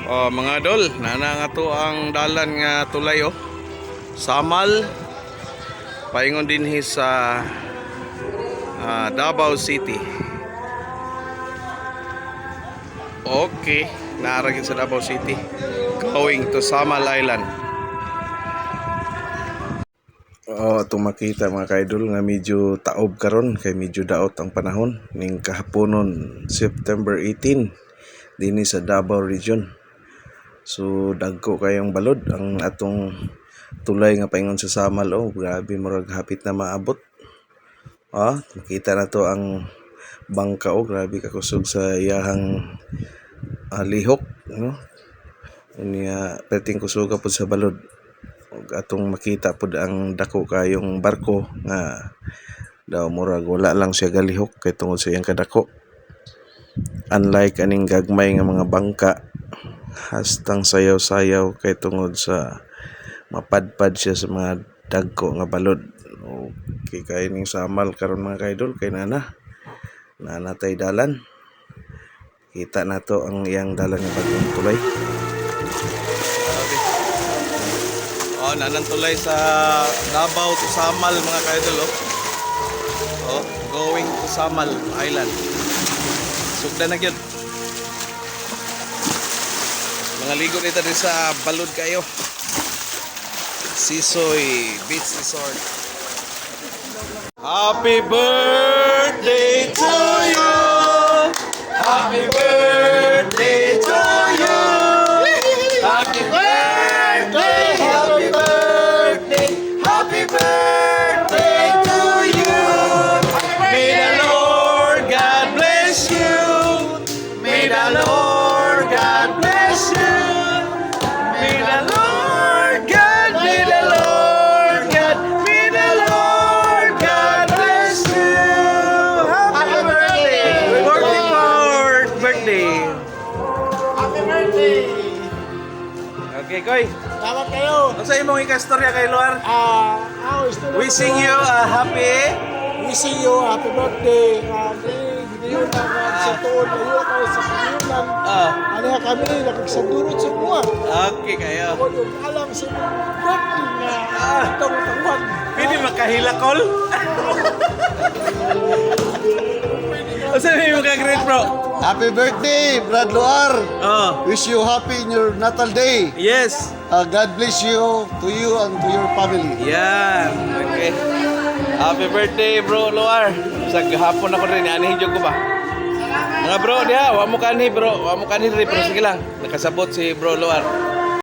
Oh, mga idol, nana nga to ang dalan nga tulay oh. Samal paingon din sa Davao City. Okay, naaragin sa Davao City. Going to Samal Island. Oh, itong makita mga ka-idol nga medyo taob karon kay medyo daot ang panahon ning kahaponon September 18 dinhi sa Davao region. So dagko kayong balod ang atong tulay nga paingon sa Samal oh, grabe murag hapit na maabot. Makita na to ang bangka oh, grabe kakusog sa iyahang lihok no. Unya perting kusuga pud sa balod. Ug atong makita pud ang dako kayong barko nga daw murag wala lang siya galihok kay tungod sa iyang kadako. Unlike aning gagmay nga mga bangka hastang sayaw-sayaw kay tungod sa mapadpad siya sa mga dagko nga balod. Okay, kay ning Samal karon mga ka-idol kay nanatay dalan. Kita na to ang iyang dalan nga bagong tulay. Oh, nanang tulay sa Davao to Samal mga ka-idol oh. Oh, going to Samal Island. Sugda na gyud. Mga ligo dito din sa balod kayo. Sisoy Beach Resort. Happy birthday to you. Happy birthday to you. Happy birthday, happy birthday, happy birthday to you. May the Lord God bless you. May the Lord God bless you. May the Lord God, may the Lord God, may the Lord God bless you. Happy birthday! Birthday! Happy birthday! Okay, Koy. Salamat kayo! Ano sa imong ikastorya kay Luar? Wishing you a Wishing you a happy birthday. Hindi yun ang sa tuon na yun kayo sa kanyunan. Ano nga kami, nakigsandurot sa mga. Okay kayo. Ako yung alam sa birthday na itong tawag. Pwede makahilakol? Ano sa imong ka-great bro? Happy birthday, Brad Luar. Wish you happy in your natal day. Yes. God bless you to you and to your family. Yan. Okay. Happy birthday bro Luar. Sa gahapon ako rin, anihidyo ko ba? Mga bro, diha, wa mo kanhi bro. Wa mo kanhi rin, pero sige lang. Nakasabot si bro Luar.